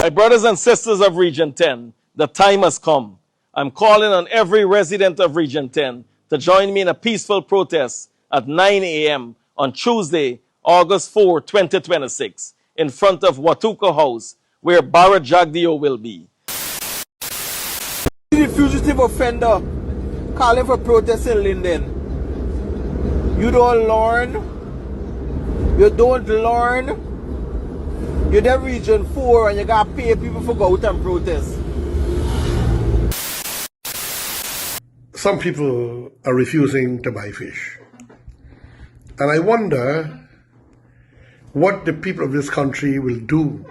My brothers and sisters of Region 10, the time has come. I'm calling on every resident of Region 10 to join me in a peaceful protest at 9 a.m. on Tuesday, August 4, 2026, in front of Watuka House, where Jagdeo will be. The fugitive offender calling for protest in Linden. You don't learn. You don't learn. You're the Region 4 and you gotta pay people for go out and protest. Some people are refusing to buy fish. And I wonder what the people of this country will do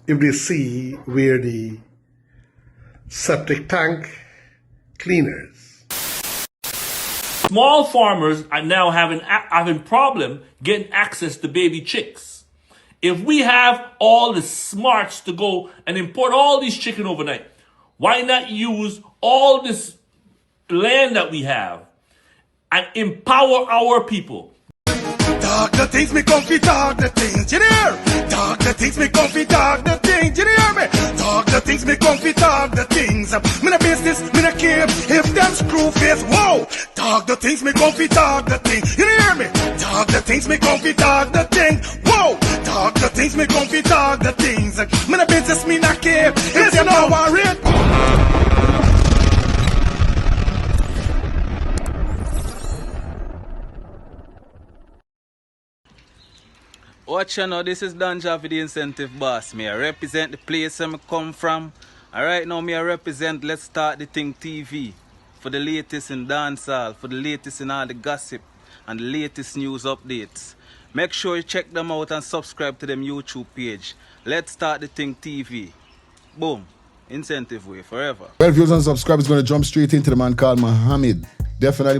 if they see where the septic tank cleaners. Small farmers are now having problem getting access to baby chicks. If we have all the smarts to go and import all these chicken overnight, why not use all this land that we have and empower our people? Dog the things me comfy, dog the things, you hear? Dog the things me comfy, dog the things, you hear me? Dog the things me comfy, dog the things. Me no business, me no care if them screw face, whoa. Dog the things me comfy, dog the things, you hear me? Dog the things me comfy, dog the thing, whoa. Dog the things me comfy, dog the things. Me no business, me no care if them no worry. Watch you now, this is Danja for the incentive boss. Me I represent the place where I come from. Alright now me I represent Let's Start the Thing TV for the latest in dancehall, for the latest in all the gossip and the latest news updates. Make sure you check them out and subscribe to them YouTube page. Let's Start the Thing TV. Boom. Incentive way forever. Well, viewers and subscribers, going to jump straight into the man called Mohamed.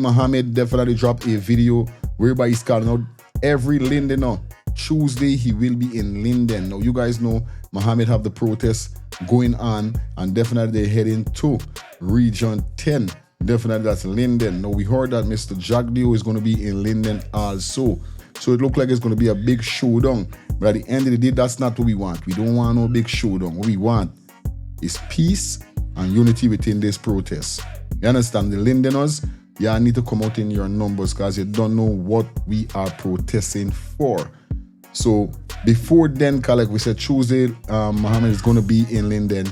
Mohamed definitely dropped a video whereby he's calling out every Linden now. Tuesday he will be in Linden. Now you guys know Mohamed have the protests going on and definitely they're heading to Region 10. Definitely that's Linden. Now we heard that Mr. Jagdeo is going to be in Linden also. So it looked like it's going to be a big showdown. But at the end of the day, that's not what we want. We don't want no big showdown. What we want is peace and unity within this protest. You understand? The Lindeners, you need to come out in your numbers because you don't know what we are protesting for. So before then, like we said, Tuesday, Mohamed is going to be in Linden.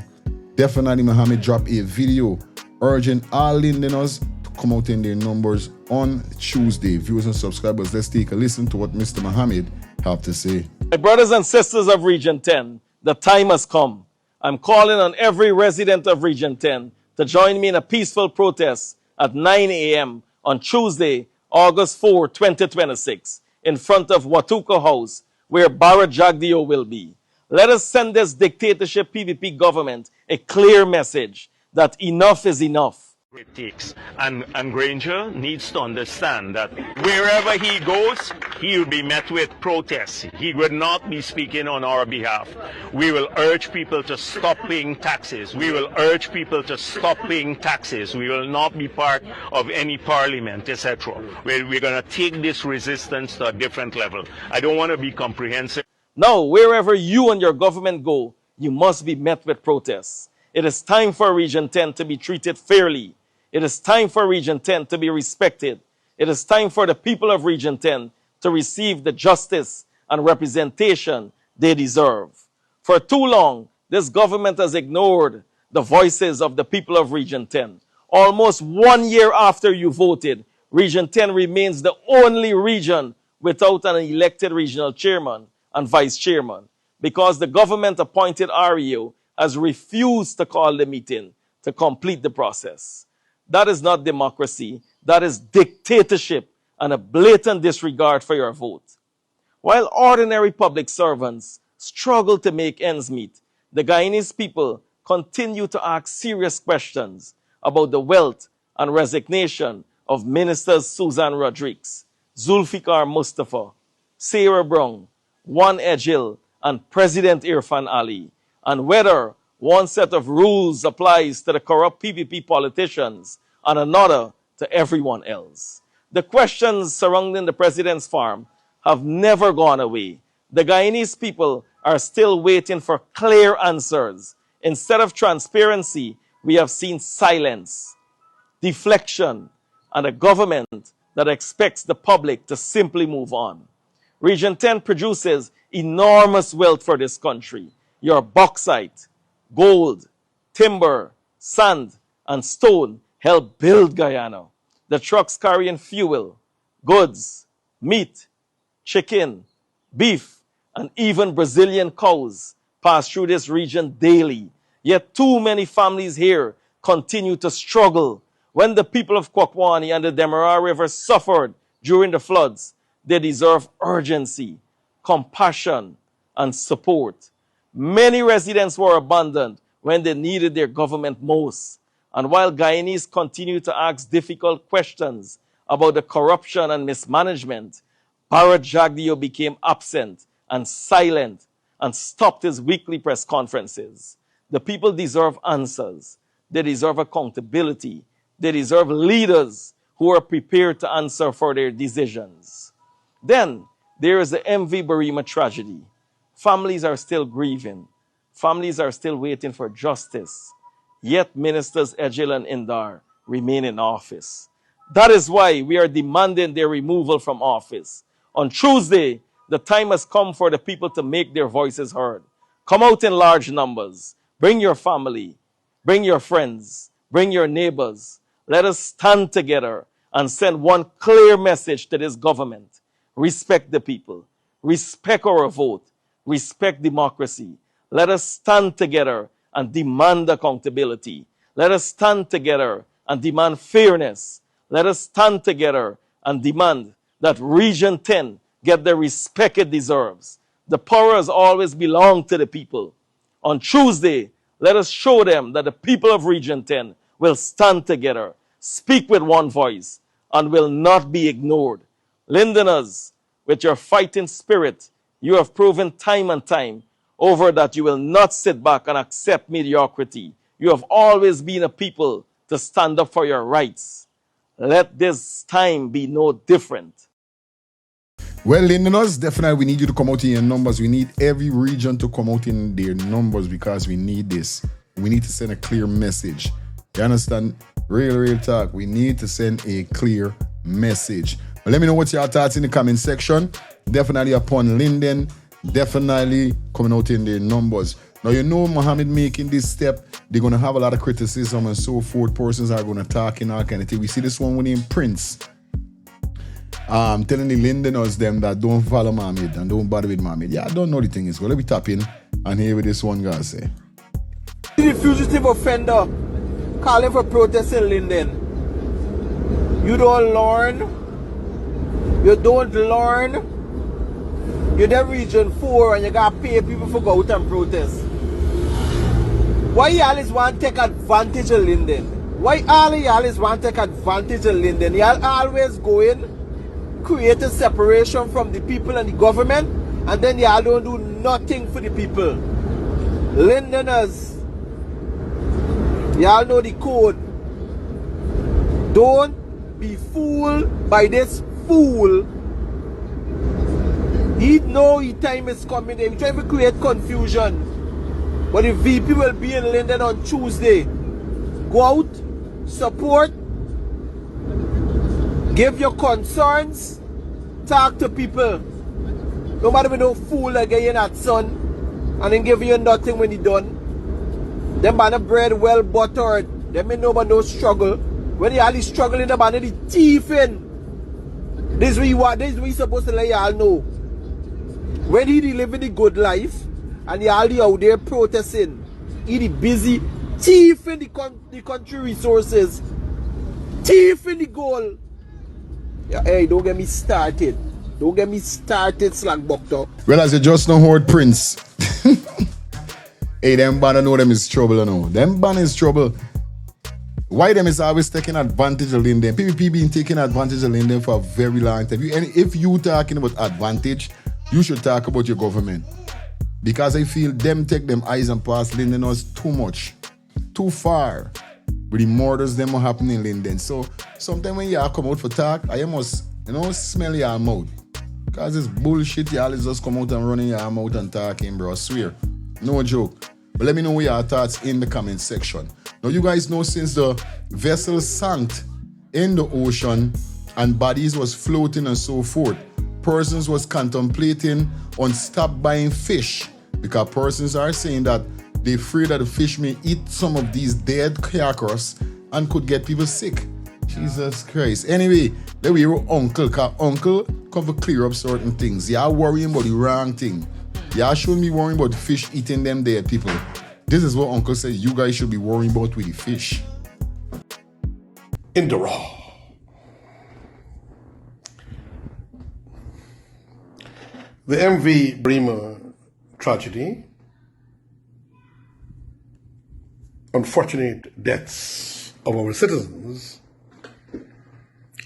Definitely Mohamed dropped a video urging all Lindeners to come out in their numbers on Tuesday. Viewers and subscribers, let's take a listen to what Mr. Mohamed have to say. My brothers and sisters of Region 10, the time has come. I'm calling on every resident of Region 10 to join me in a peaceful protest at 9 a.m. on Tuesday, August 4, 2026, in front of Watuka House, where Jagdeo will be. Let us send this dictatorship PVP government a clear message that enough is enough. It takes. And Granger needs to understand that wherever he goes, he will be met with protests. He will not be speaking on our behalf. We will urge people to stop paying taxes. We will urge people to stop paying taxes. We will not be part of any parliament, etc. We're going to take this resistance to a different level. I don't want to be comprehensive. Now, wherever you and your government go, you must be met with protests. It is time for Region 10 to be treated fairly. It is time for Region 10 to be respected. It is time for the people of Region 10 to receive the justice and representation they deserve. For too long, this government has ignored the voices of the people of Region 10. Almost 1 year after you voted, Region 10 remains the only region without an elected regional chairman and vice chairman because the government-appointed REO has refused to call the meeting to complete the process. That is not democracy. That is dictatorship and a blatant disregard for your vote. While ordinary public servants struggle to make ends meet, the Guyanese people continue to ask serious questions about the wealth and resignation of Ministers Susan Rodriguez, Zulfikar Mustafa, Sarah Brown, Juan Ejil, and President Irfan Ali, and whether one set of rules applies to the corrupt PVP politicians and another to everyone else. The questions surrounding the president's farm have never gone away. The Guyanese people are still waiting for clear answers. Instead of transparency, we have seen silence, deflection, and a government that expects the public to simply move on. Region 10 produces enormous wealth for this country. Your bauxite, gold, timber, sand, and stone help build Guyana. The trucks carrying fuel, goods, meat, chicken, beef, and even Brazilian cows pass through this region daily. Yet too many families here continue to struggle. When the people of Kwakwani and the Demerara River suffered during the floods, they deserve urgency, compassion, and support. Many residents were abandoned when they needed their government most. And while Guyanese continue to ask difficult questions about the corruption and mismanagement, Barrett Jagdeo became absent and silent and stopped his weekly press conferences. The people deserve answers. They deserve accountability. They deserve leaders who are prepared to answer for their decisions. Then there is the MV Barima tragedy. Families are still grieving. Families are still waiting for justice. Yet Ministers Ejil and Indar remain in office. That is why we are demanding their removal from office. On Tuesday, the time has come for the people to make their voices heard. Come out in large numbers. Bring your family. Bring your friends. Bring your neighbors. Let us stand together and send one clear message to this government. Respect the people. Respect our vote. Respect democracy. Let us stand together and demand accountability. Let us stand together and demand fairness. Let us stand together and demand that Region 10 get the respect it deserves. The power has always belonged to the people. On Tuesday, let us show them that the people of Region 10 will stand together, speak with one voice, and will not be ignored. Lindeners, with your fighting spirit, you have proven time and time over that you will not sit back and accept mediocrity. You have always been a people to stand up for your rights. Let this time be no different. Well, Lindeners, definitely we need you to come out in your numbers. We need every region to come out in their numbers because we need this. We need to send a clear message. You understand? Real talk. We need to send a clear message. But let me know what your thoughts in the comment section. Definitely upon Linden. Definitely coming out in their numbers. Now, you know, Mohamed making this step, they're going to have a lot of criticism and so forth. Persons are going to talk and all kind of thing. We see this one with him, Prince. Telling the Lindeners them that don't follow Mohamed and don't bother with Mohamed. Yeah, I don't know the thing is. Well, let me tap in and hear what this one guy say. The fugitive offender calling for protest in Linden. You don't learn. You don't learn. You're the Region 4 and you gotta pay people for go out and protest. Why you always want to take advantage of Linden? Why all you always want to take advantage of Linden? You always go in, create a separation from the people and the government, and then you all don't do nothing for the people. Lindeners, y'all know the code. Don't be fooled by this fool. He know his time is coming. He trying to create confusion. But the VP will be in Linden on Tuesday. Go out, support, give your concerns, talk to people. Nobody will no fool again at son and then give you nothing when he done. Them banana bread well buttered. Them ain't nobody no struggle. When you all is struggling, the banana the teeth in. This is what you want. This is what you supposed to let y'all know. When he living the good life and he all out there protesting, he busy thief in the country resources, thief in the goal. Yeah, hey, don't get me started. Don't get me started, slag doctor. Well, as you just know, heard Prince. Hey, them banner know them is trouble, you know. Them banner is trouble. Why them is always taking advantage of Linden? PPP been taking advantage of Linden for a very long time. And if you talking about advantage, you should talk about your government. Because I feel them take them eyes and pass Linden us too much. Too far. But the murders them are happening in Linden. So sometimes when y'all come out for talk, I must, smell y'all mouth. Because it's bullshit, y'all is just come out and running your mouth and talking, bro. I swear. No joke. But let me know what your thoughts in the comment section. Now, you guys know since the vessel sank in the ocean and bodies was floating and so forth, persons was contemplating on stop buying fish because persons are saying that they're afraid that the fish may eat some of these dead carcass and could get people sick. Jesus Christ. Anyway, let me hear Uncle, because Uncle come to clear up certain things. Y'all worrying about the wrong thing. Y'all shouldn't be worrying about the fish eating them dead people. This is what Uncle said you guys should be worrying about with the fish. In the raw. The MV Bremer tragedy, unfortunate deaths of our citizens,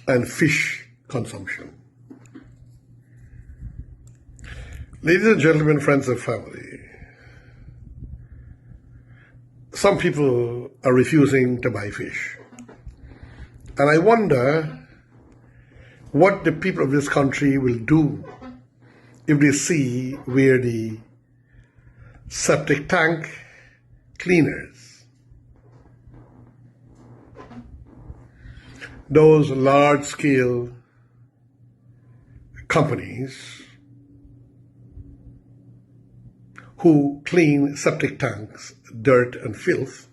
and fish consumption. Ladies and gentlemen, friends and family, some people are refusing to buy fish. And I wonder what the people of this country will do if they see where the septic tank cleaners, those large-scale companies who clean septic tanks, dirt and filth,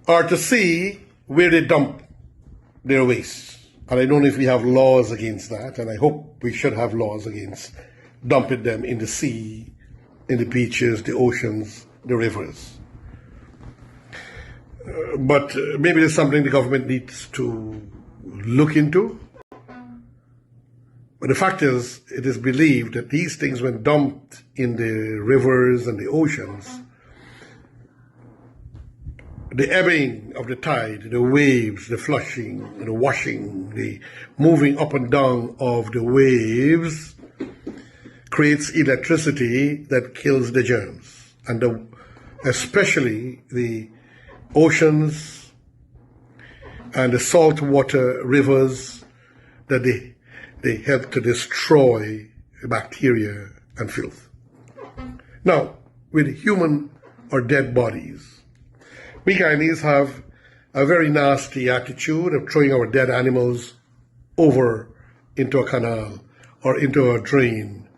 are to see where they dump their waste. And I don't know if we have laws against that, and I hope we should have laws against dumping them in the sea, in the beaches, the oceans, the rivers. But maybe there's something the government needs to look into. But the fact is, it is believed that these things, when dumped in the rivers and the oceans, the ebbing of the tide, the waves, the flushing, the washing, the moving up and down of the waves creates electricity that kills the germs. And especially the oceans and the saltwater rivers, that they help to destroy bacteria and filth. Now, with human or dead bodies, we Guyanese have a very nasty attitude of throwing our dead animals over into a canal or into a drain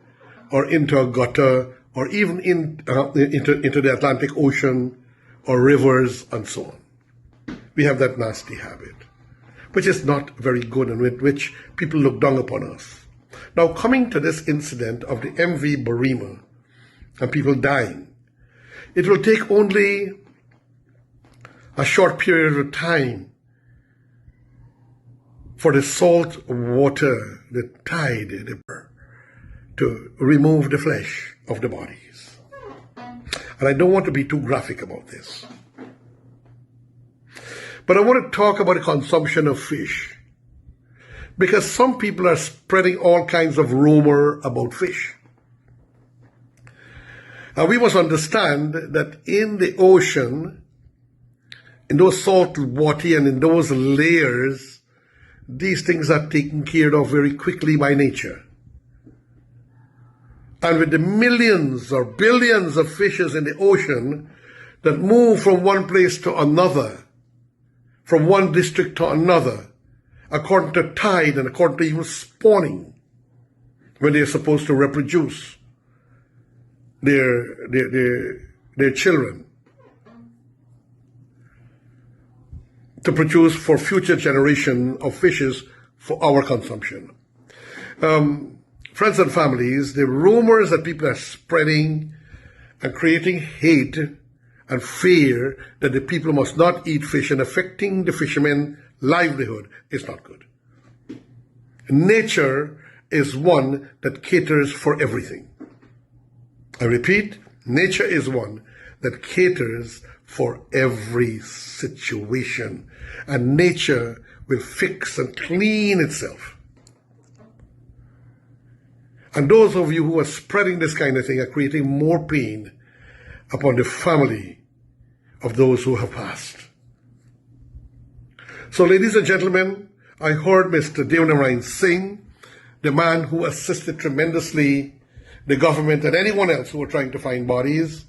or into a gutter or even into the Atlantic Ocean or rivers and so on. We have that nasty habit, which is not very good and with which people look down upon us. Now, coming to this incident of the MV Bremer and people dying, it will take only a short period of time for the salt water, the tide, to remove the flesh of the bodies. And I don't want to be too graphic about this. But I want to talk about the consumption of fish, because some people are spreading all kinds of rumor about fish. And we must understand that in the ocean, in those salt water and in those layers, these things are taken care of very quickly by nature. And with the millions or billions of fishes in the ocean that move from one place to another, from one district to another, according to tide and according to even spawning, when they're supposed to reproduce their children, to produce for future generation of fishes for our consumption. Friends and families, the rumors that people are spreading and creating hate and fear that the people must not eat fish and affecting the fishermen's livelihood is not good. Nature is one that caters for everything. I repeat, nature is one that caters for every situation, and nature will fix and clean itself. And those of you who are spreading this kind of thing are creating more pain upon the family of those who have passed. So, ladies and gentlemen, I heard Mr. Devanarayan Singh, the man who assisted tremendously the government and anyone else who were trying to find bodies,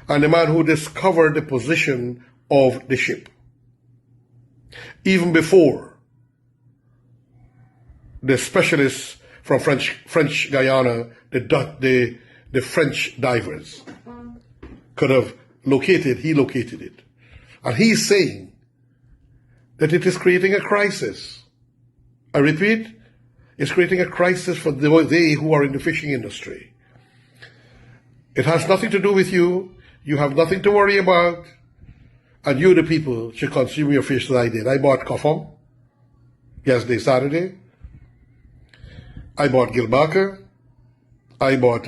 and the man who discovered the position of the ship. Even before the specialists from French Guyana, the French divers, could have located, he located it. And he's saying that it is creating a crisis. I repeat, it's creating a crisis for they who are in the fishing industry. It has nothing to do with you. You have nothing to worry about. And you, the people, should consume your fish as I did. I bought kofong yesterday, Saturday. I bought gilbaka. I bought,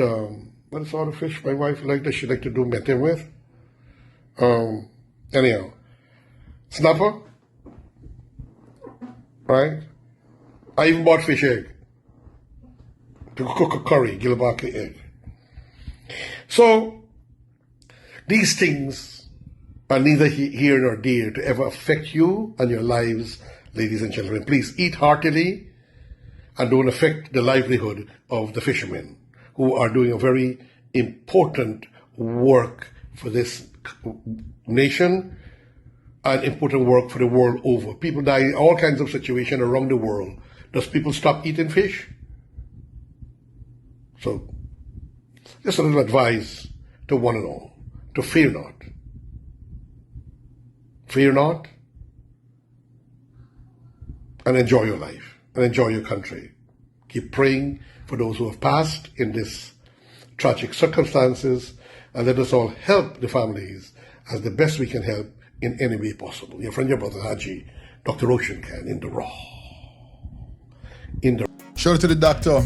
what is all the fish my wife she liked to do metem with? Anyhow, snapper, right? I even bought fish egg to cook a curry, gilbaka egg. So, these things are neither here nor there to ever affect you and your lives, ladies and gentlemen. Please eat heartily and don't affect the livelihood of the fishermen who are doing a very important work for this nation and important work for the world over. People die in all kinds of situations around the world. Does people stop eating fish? So, just a little advice to one and all, to fear not. Fear not, and enjoy your life, and enjoy your country. Keep praying for those who have passed in this tragic circumstances, and let us all help the families as the best we can help in any way possible. Your friend, your brother Haji, Dr. Ocean Can, in the raw. Shout out to the doctor.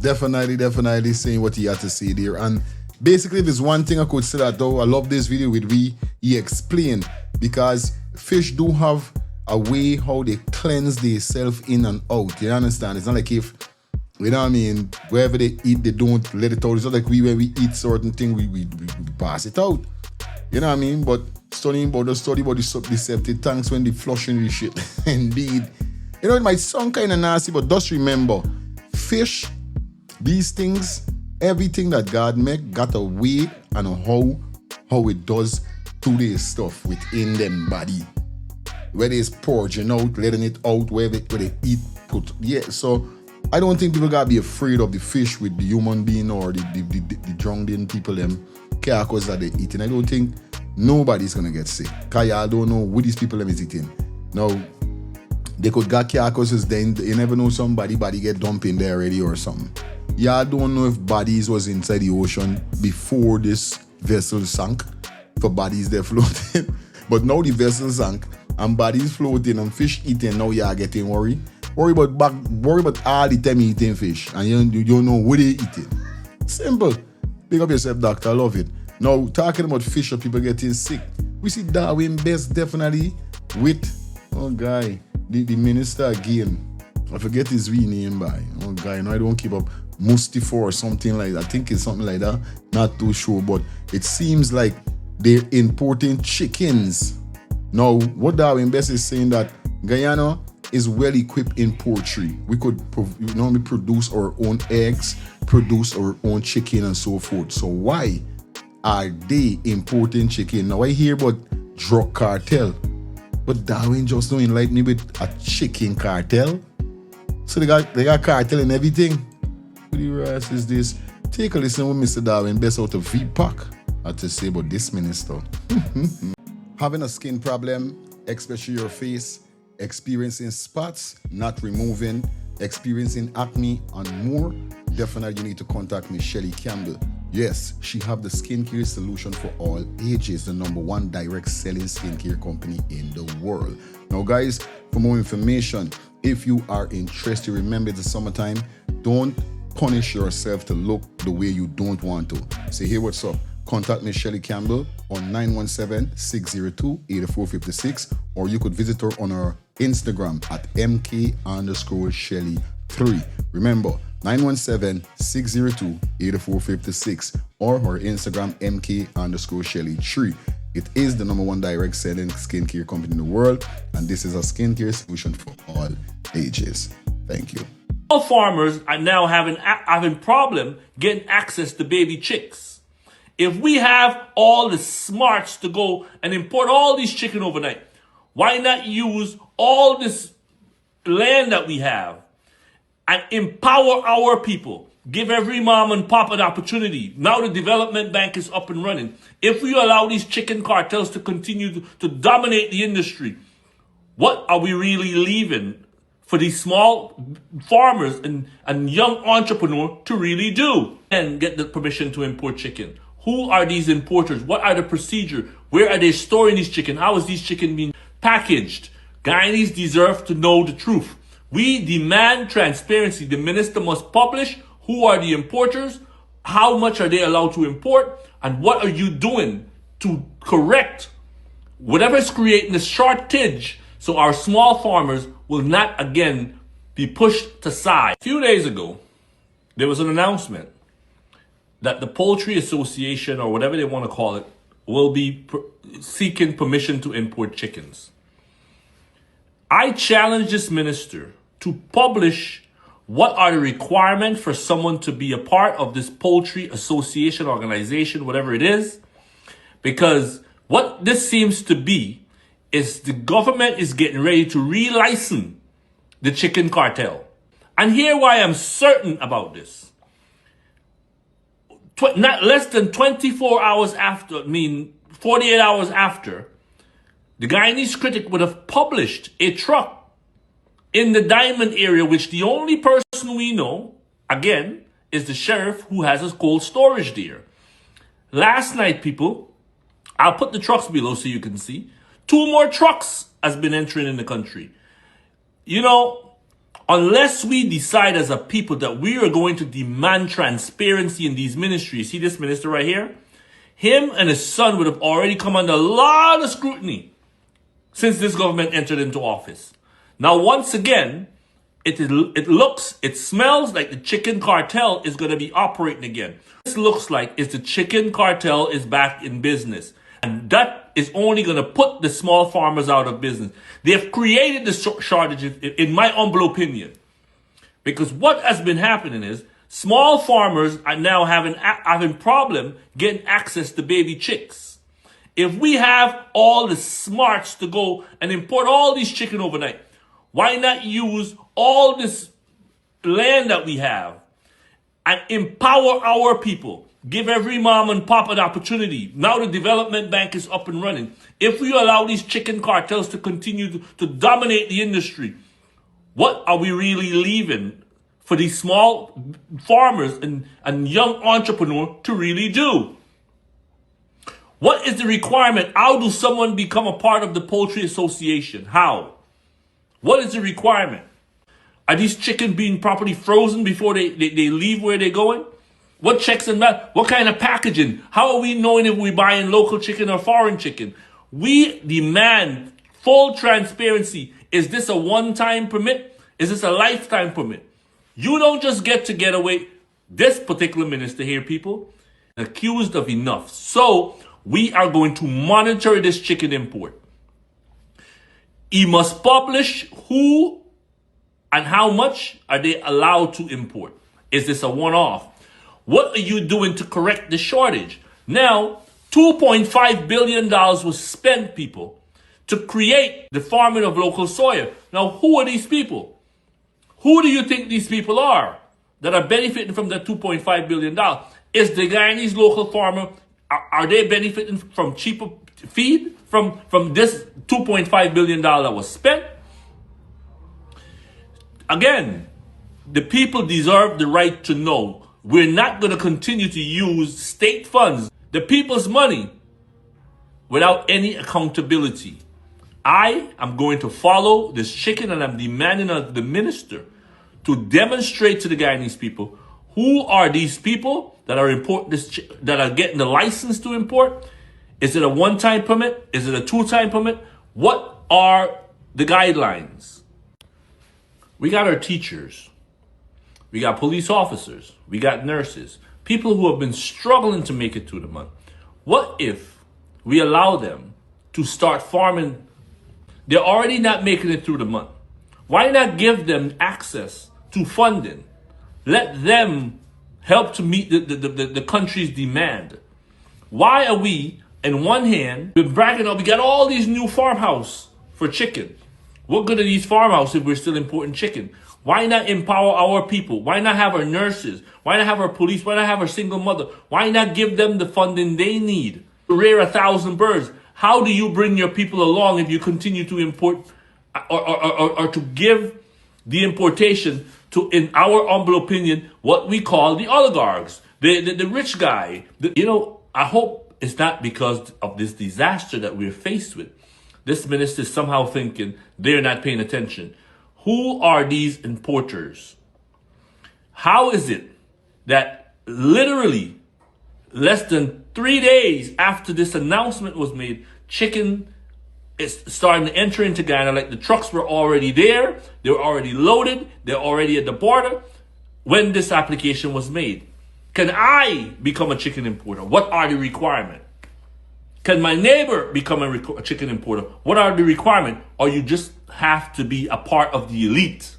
Definitely saying what he had to say there. And basically, if there's one thing I could say that though, I love this video with he explained, because fish do have a way how they cleanse themselves in and out. You understand? It's not like if, you know what I mean, wherever they eat, they don't let it out. It's not like when we eat certain thing, we pass it out. You know what I mean? But study about the septic tanks when they flushing the shit. Indeed. You know, it might sound kind of nasty, but just remember, fish, these things, everything that God make got a way and a how it does to this stuff within them body. Whether it's purging out, letting it out, where they eat, so I don't think people gotta be afraid of the fish with the human being or the drowning people, them carcass that they eating. I don't think nobody's gonna get sick. Cause y'all don't know what these people is eating. Now, they could got carcasses, then you never know, somebody get dumped in there already or something. Y'all don't know if bodies was inside the ocean before this vessel sank, for bodies they floating. But now the vessel sank and bodies floating and fish eating, now y'all getting worried. Worry about all the time eating fish and you don't know what they eating. Simple. Pick up yourself, doctor. I love it. Now, talking about fish or people getting sick, we see Darwin Best definitely with, the minister again. I forget his real name by. I don't keep up. Mustafa or something like that. I think it's something like that. Not too sure, but it seems like they're importing chickens. Now, what Darwin Best is saying that Guyana is well equipped in poultry. We could normally produce our own eggs, produce our own chicken and so forth. So why are they importing chicken? Now I hear about drug cartel, but Darwin just don't enlighten me with a chicken cartel. So they got cartel and everything. What the rest is this? Take a listen with Mr. Darwin Best out of VPAC. I have to say about this minister. Having a skin problem, especially your face, experiencing spots, not removing, experiencing acne and more, definitely you need to contact Miss Shelly Campbell. Yes, she have the skincare solution for all ages, the #1 direct selling skincare company in the world. Now guys, for more information, if you are interested, remember the summertime, don't punish yourself to look the way you don't want to. Say, hey, what's up? Contact Miss Shelly Campbell on 917-602-8456, or you could visit her on her Instagram at MK_Shelly3. Remember, 917-602-8456 or her Instagram MK_Shelly3. It is the #1 direct selling skincare company in the world, and this is a skincare solution for all ages. Thank you. All farmers are now having problem getting access to baby chicks. If we have all the smarts to go and import all these chicken overnight, why not use all this land that we have and empower our people? Give every mom and pop an opportunity. Now the development bank is up and running. If we allow these chicken cartels to continue to dominate the industry, what are we really leaving for these small farmers and young entrepreneurs to really do? And get the permission to import chicken. Who are these importers? What are the procedures? Where are they storing these chicken? How is these chicken being packaged? Guyanese deserve to know the truth. We demand transparency. The minister must publish who are the importers, how much are they allowed to import, and what are you doing to correct whatever is creating the shortage so our small farmers will not again be pushed to side. A few days ago, there was an announcement that the Poultry Association, or whatever they want to call it, will be seeking permission to import chickens. I challenge this minister to publish what are the requirements for someone to be a part of this Poultry Association organization, whatever it is, because what this seems to be is the government is getting ready to relicense the chicken cartel. And here why I'm certain about this. Not less than 24 hours after, 48 hours after, the Guyanese Critic would have published a truck in the Diamond area, which the only person we know, again, is the sheriff who has his cold storage there. Last night, people, I'll put the trucks below so you can see, 2 more trucks has been entering in the country. You know, unless we decide as a people that we are going to demand transparency in these ministries, see this minister right here? Him and his son would have already come under a lot of scrutiny since this government entered into office. Now, once again, it smells like the chicken cartel is going to be operating again. This looks like is the chicken cartel is back in business. And that is only going to put the small farmers out of business. They have created the shortages, in my humble opinion. Because what has been happening is small farmers are now having problem getting access to baby chicks. If we have all the smarts to go and import all these chicken overnight, why not use all this land that we have and empower our people? Give every mom and pop an opportunity. Now the development bank is up and running. If we allow these chicken cartels to continue to dominate the industry, what are we really leaving for these small farmers and young entrepreneurs to really do? What is the requirement? How do someone become a part of the Poultry Association? How? What is the requirement? Are these chickens being properly frozen before they leave where they're going? What checks and balances? What kind of packaging? How are we knowing if we're buying local chicken or foreign chicken? We demand full transparency. Is this a one-time permit? Is this a lifetime permit? You don't just get away. This particular minister here, people, accused of enough. So we are going to monitor this chicken import. He must publish who and how much are they allowed to import. Is this a one-off? What are you doing to correct the shortage? Now, $2.5 billion was spent, people, to create the farming of local soya. Now, who are these people? Who do you think these people are that are benefiting from that $2.5 billion? Is the Guyanese local farmer, are they benefiting from cheaper feed from this $2.5 billion was spent? Again, the people deserve the right to know. We're not going to continue to use state funds, the people's money, without any accountability. I am going to follow this chicken, and I'm demanding of the minister to demonstrate to the Guyanese people who are these people that are that are getting the license to import. Is it a one-time permit? Is it a two-time permit? What are the guidelines? We got our teachers. We got police officers. We got nurses. People who have been struggling to make it through the month. What if we allow them to start farming. They're already not making it through the month. Why not give them access to funding? Let them help to meet the country's demand. Why are we, in one hand, been bragging up, we got all these new farmhouse for chicken. What good are these farmhouses if we're still importing chicken? Why not empower our people? Why not have our nurses? Why not have our police? Why not have our single mother? Why not give them the funding they need to rear 1,000 birds? How do you bring your people along if you continue to import or to give the importation to, in our humble opinion, what we call the oligarchs, the rich guy? I hope it's not because of this disaster that we're faced with. This minister is somehow thinking they're not paying attention. Who are these importers? How is it that literally less than 3 days after this announcement was made, chicken is starting to enter into Ghana? Like the trucks were already there, they were already loaded, they're already at the border when this application was made. Can I become a chicken importer? What are the requirements? Can my neighbor become a chicken importer? What are the requirements? Or you just have to be a part of the elite?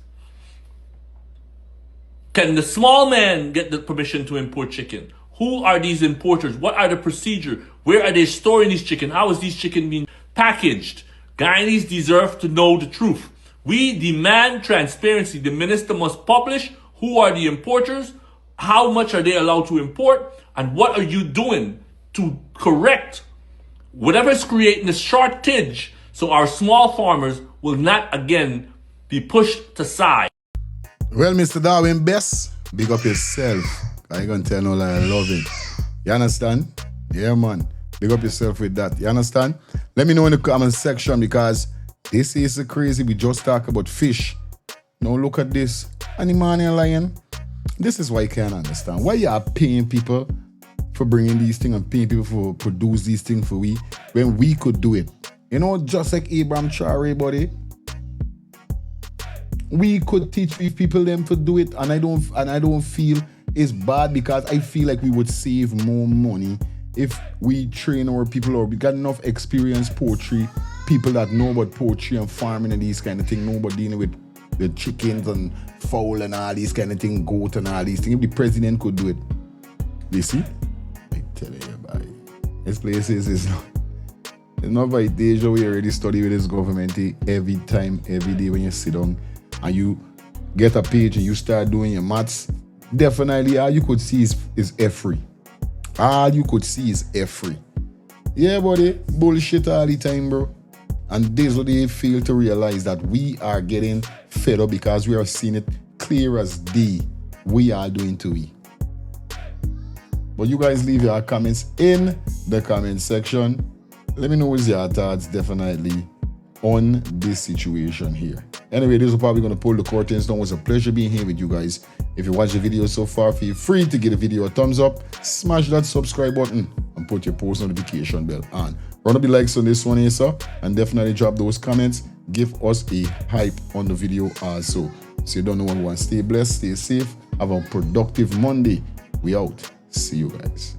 Can the small man get the permission to import chicken? Who are these importers? What are the procedures? Where are they storing these chicken? How is these chicken being packaged? Guyanese deserve to know the truth. We demand transparency. The minister must publish who are the importers, how much are they allowed to import, and what are you doing to correct whatever is creating the shortage so our small farmers will not again be pushed to side. Well, Mr. Darwin Best, big up yourself. I ain't gonna tell no lie, I love it. You understand? Yeah, man. Big up yourself with that. You understand? Let me know in the comment section, because this is crazy. We just talk about fish. Now look at this. And the man and lion. This is why I can't understand. Why you are paying people for bringing these things and paying people for produce these things for we when we could do it? You know, just like Abraham Traore, buddy. We could teach these people them to do it, and I don't feel it's bad, because I feel like we would save more money if we train our people, or we got enough experienced poultry people that know about poultry and farming and these kind of things, know about dealing with the chickens and fowl and all these kind of things, goat and all these things. If the president could do it, you see? I tell you, buddy, this place is it's not like Deja. We already study with this government every time, every day when you sit down and you get a page and you start doing your maths. Definitely all you could see is F-free. All you could see is F-free. Yeah, buddy, bullshit all the time, bro. And this is what they fail to realize, that we are getting fed up because we are seeing it clear as day. We are doing to we. But you guys leave your comments in the comment section. Let me know what's your thoughts, definitely, on this situation here. Anyway, this is probably going to pull the curtains down. It was a pleasure being here with you guys. If you watched the video so far, feel free to give the video a thumbs up, smash that subscribe button, and put your post notification bell on. Run up the likes on this one here, sir, and definitely drop those comments. Give us a hype on the video also. So you don't know what we want. Stay blessed, stay safe, have a productive Monday. We out. See you guys.